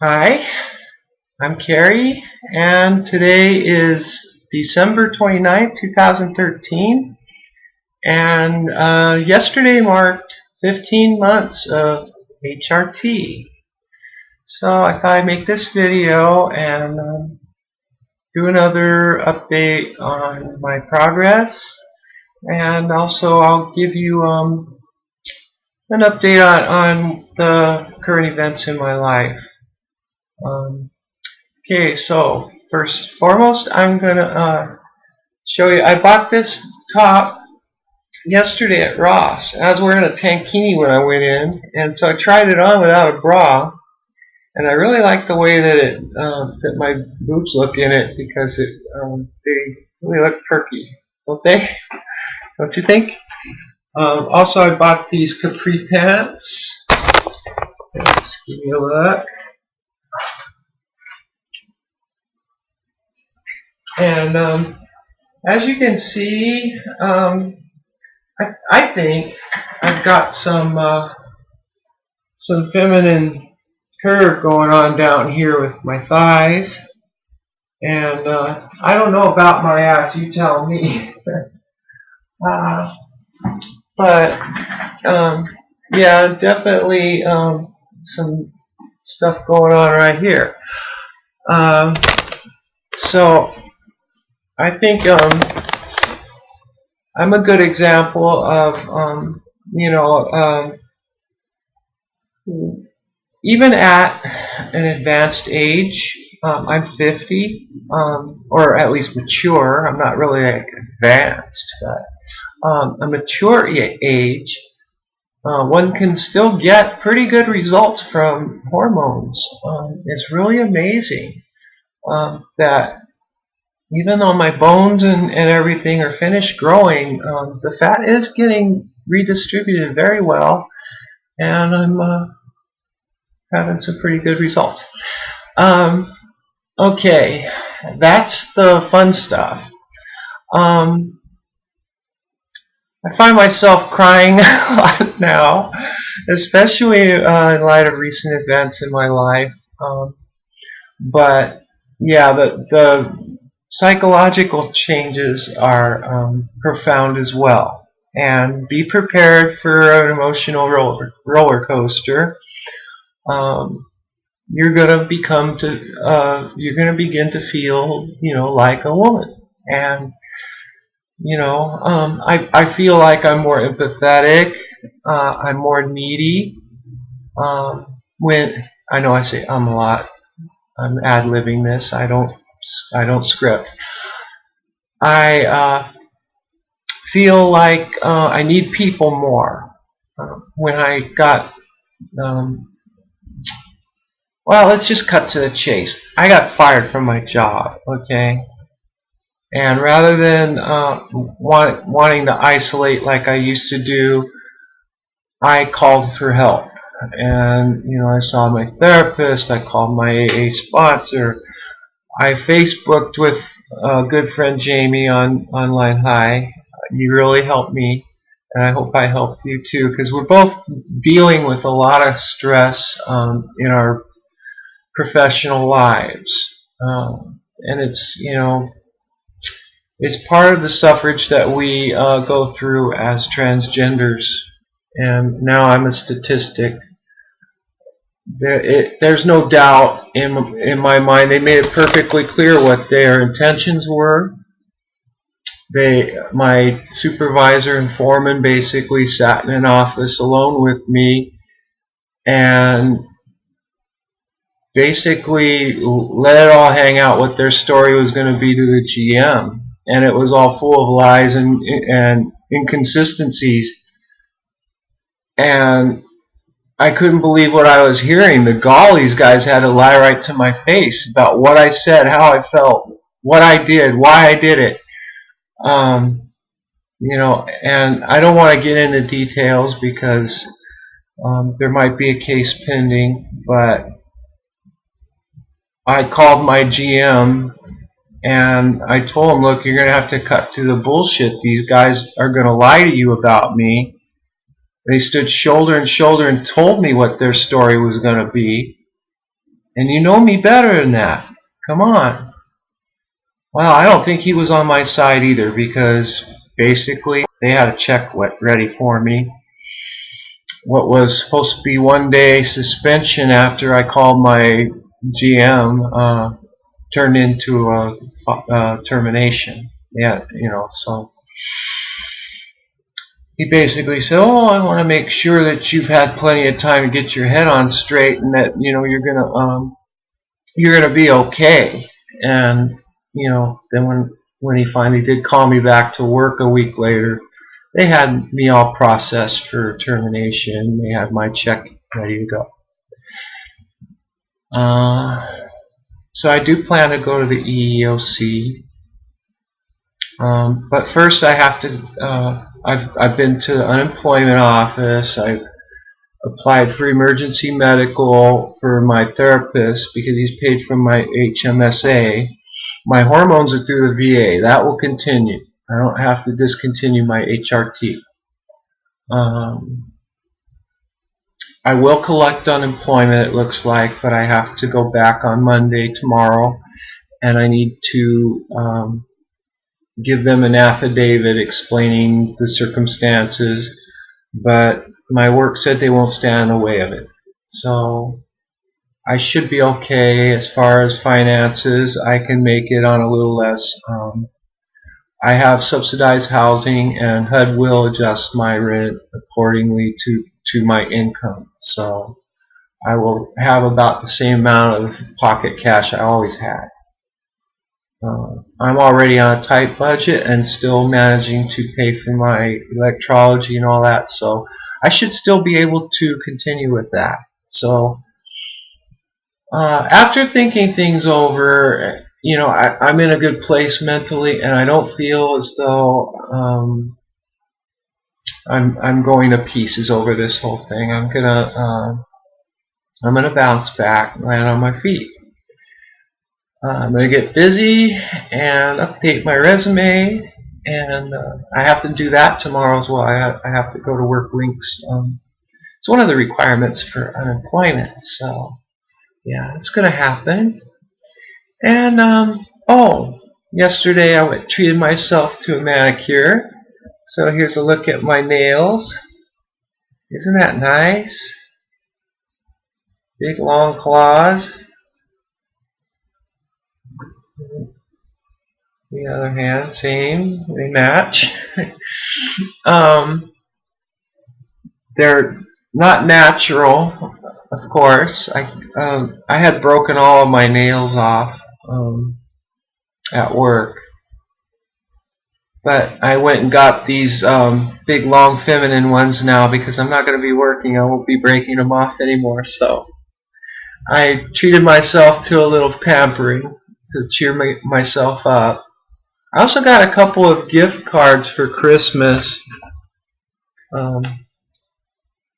Hi, I'm Carrie, and today is December 29th, 2013, and yesterday marked 15 months of HRT. So I thought I'd make this video and do another update on my progress, and also I'll give you an update on the current events in my life. Okay, so first and foremost, I'm gonna show you. I bought this top yesterday at Ross. I was wearing a tankini when I went in, and so I tried it on without a bra, and I really like the way that my boobs look in it because they really look perky, don't they? Don't you think? Also, I bought these capri pants. Let's give you a look. And as you can see, I think I've got some feminine curve going on down here with my thighs, and I don't know about my ass. You tell me. But yeah, definitely some stuff going on right here. So I think I'm a good example of even at an advanced age. I'm 50, or at least mature. I'm not really like advanced, but a mature age. One can still get pretty good results from hormones. It's really amazing that even though my bones and everything are finished growing, the fat is getting redistributed very well, and I'm having some pretty good results. Okay, that's the fun stuff. I find myself crying a lot now, especially in light of recent events in my life. But yeah, the psychological changes are profound as well. And be prepared for an emotional roller coaster. You're gonna begin to feel, like a woman, and I feel like I'm more empathetic. I'm more needy. When I know I say a lot, I'm ad-libbing this. I don't script. I feel like I need people more. When I got well, let's just cut to the chase. I got fired from my job, okay? And rather than wanting to isolate like I used to do, I called for help. And, I saw my therapist, I called my AA sponsor, I Facebooked with a good friend Jamie on Online High. You really helped me, and I hope I helped you too, because we're both dealing with a lot of stress in our professional lives, and it's part of the suffrage that we go through as transgenders, and now I'm a statistic. There's no doubt in my mind. They made it perfectly clear what their intentions were. My supervisor and foreman basically sat in an office alone with me and basically let it all hang out what their story was going to be to the GM, and it was all full of lies and inconsistencies, and I couldn't believe what I was hearing. The gall these guys had to lie right to my face about what I said, how I felt, what I did, why I did it. And I don't want to get into details because there might be a case pending, but I called my GM and I told him, look, you're going to have to cut through the bullshit. These guys are going to lie to you about me. They stood shoulder to shoulder and told me what their story was going to be. And you know me better than that. Come on. Well, I don't think he was on my side either, because basically they had a check ready for me. What was supposed to be 1 day suspension after I called my GM turned into a termination. Yeah, so he basically said, "Oh, I want to make sure that you've had plenty of time to get your head on straight, and that you're gonna be okay." And then when he finally did call me back to work a week later, they had me all processed for termination. They had my check ready to go. So I do plan to go to the EEOC, but first I have to. I've been to the unemployment office. I've applied for emergency medical for my therapist because he's paid from my HMSA. My hormones are through the VA. That will continue. I don't have to discontinue my HRT. I will collect unemployment, it looks like, but I have to go back on Monday, tomorrow, and I need to give them an affidavit explaining the circumstances, but my work said they won't stand in the way of it. So I should be okay as far as finances. I can make it on a little less. I have subsidized housing, and HUD will adjust my rent accordingly to my income. So I will have about the same amount of pocket cash I always had. I'm already on a tight budget and still managing to pay for my electrology and all that, so I should still be able to continue with that. So after thinking things over, I'm in a good place mentally, and I don't feel as though I'm going to pieces over this whole thing. I'm gonna bounce back and land on my feet. I'm going to get busy and update my resume, and I have to do that tomorrow as well. I have to go to work links. It's one of the requirements for unemployment, so yeah, it's going to happen. And yesterday I treated myself to a manicure. So here's a look at my nails. Isn't that nice? Big long claws. The other hand, same, they match. They're not natural, of course. I had broken all of my nails off at work, but I went and got these big long feminine ones now because I'm not going to be working. I won't be breaking them off anymore, so I treated myself to a little pampering to cheer myself up. I also got a couple of gift cards for Christmas,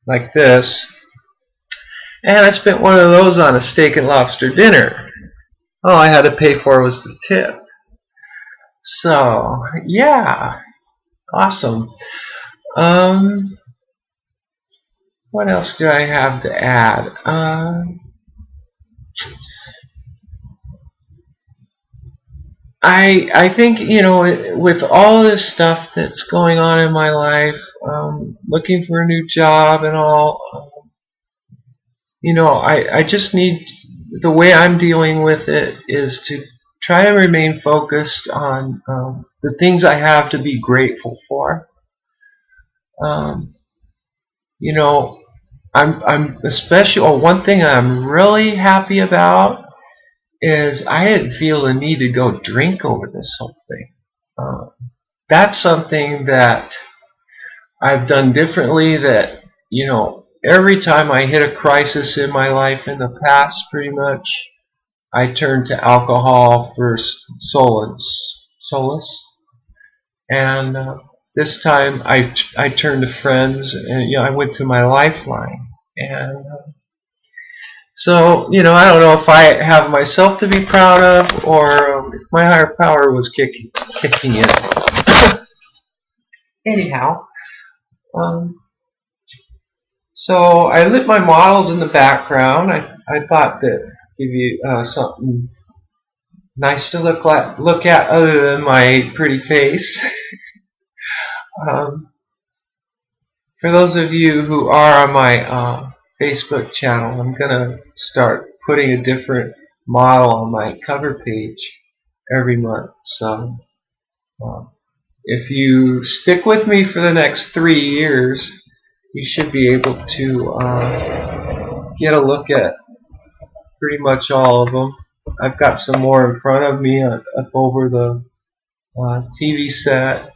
like this, and I spent one of those on a steak and lobster dinner. All I had to pay for was the tip. So yeah, awesome. What else do I have to add? I think, with all this stuff that's going on in my life, looking for a new job and all, I just need, the way I'm dealing with it is to try to remain focused on the things I have to be grateful for. I'm especially, one thing I'm really happy about is I didn't feel the need to go drink over this whole thing. That's something that I've done differently, that, every time I hit a crisis in my life in the past, pretty much, I turned to alcohol for solace. And this time I turned to friends, and I went to my lifeline. And so, I don't know if I have myself to be proud of, or if my higher power was kicking in. Anyhow, so I lit my models in the background. I thought that, give you something nice to look at other than my pretty face. For those of you who are on my Facebook channel, I'm gonna start putting a different model on my cover page every month. So if you stick with me for the next 3 years, you should be able to get a look at pretty much all of them. I've got some more in front of me up over the TV set.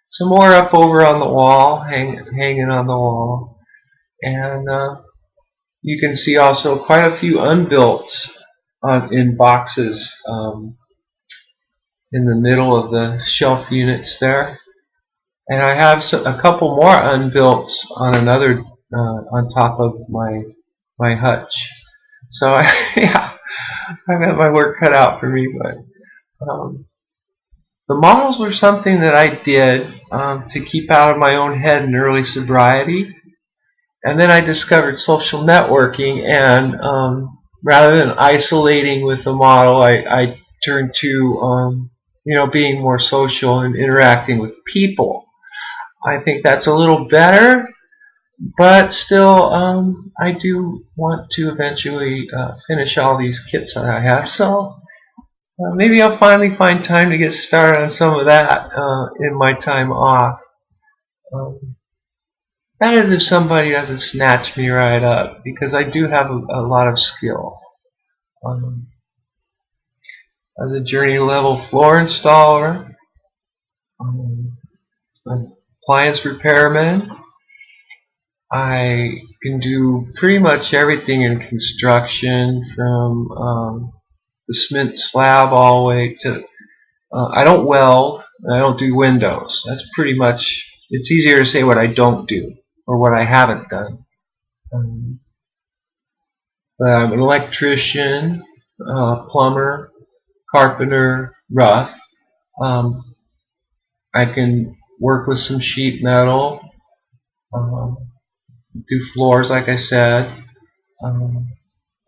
Some more up over on the wall, hanging on the wall. And you can see also quite a few unbuilt in boxes in the middle of the shelf units there. And I have a couple more unbuilt on another on top of my hutch. So yeah, I've got my work cut out for me. But the models were something that I did to keep out of my own head in early sobriety. And then I discovered social networking, and rather than isolating with the model, I turned to being more social and interacting with people. I think that's a little better, but still I do want to eventually finish all these kits that I have. So maybe I'll finally find time to get started on some of that in my time off. That is if somebody doesn't snatch me right up, because I do have a lot of skills. As a journey level floor installer, appliance repairman, I can do pretty much everything in construction, from the cement slab all the way to I don't weld, and I don't do windows. That's pretty much, it's easier to say what I don't do or what I haven't done. But I'm an electrician, plumber, carpenter, rough. I can work with some sheet metal, do floors, like I said.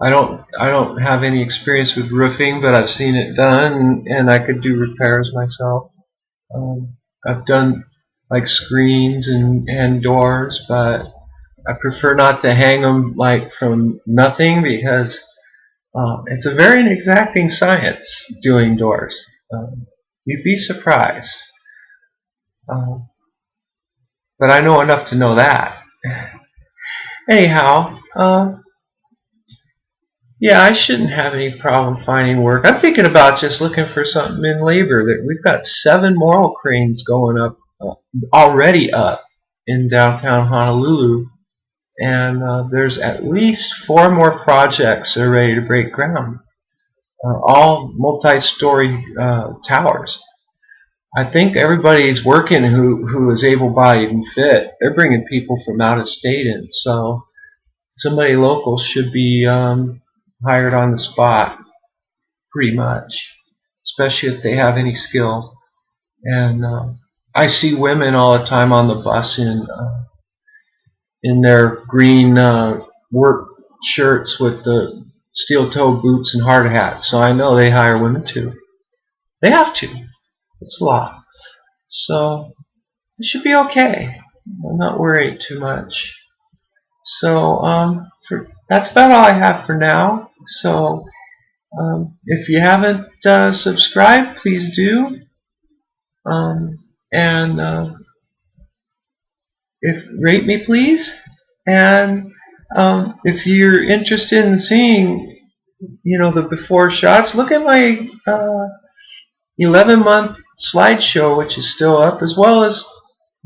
I don't have any experience with roofing, but I've seen it done, and I could do repairs myself. I've done like screens and doors, but I prefer not to hang them like from nothing, because it's a very exacting science doing doors. You'd be surprised. But I know enough to know that. Anyhow, yeah, I shouldn't have any problem finding work. I'm thinking about just looking for something in labor. That we've got 7 moral cranes going up, already up in downtown Honolulu, and there's at least 4 more projects that are ready to break ground, all multi-story towers. I think everybody's working who is able-bodied and fit. They're bringing people from out of state in, so somebody local should be hired on the spot, pretty much, especially if they have any skill. And I see women all the time on the bus in their green work shirts with the steel-toe boots and hard hats, so I know they hire women too. They have to. It's a lot. So it should be okay. I'm not worried too much. So that's about all I have for now. So if you haven't subscribed, please do. And if rate me, please. And if you're interested in seeing, the before shots, look at my 11-month slideshow, which is still up, as well as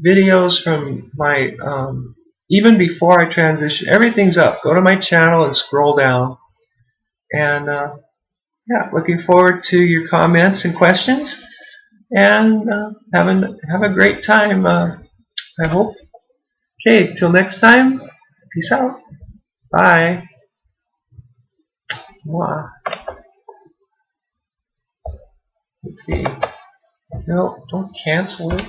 videos from my even before I transitioned. Everything's up. Go to my channel and scroll down. And yeah, looking forward to your comments and questions. And have a great time, I hope. Okay, till next time, peace out. Bye. Mwah. Let's see. No, don't cancel it.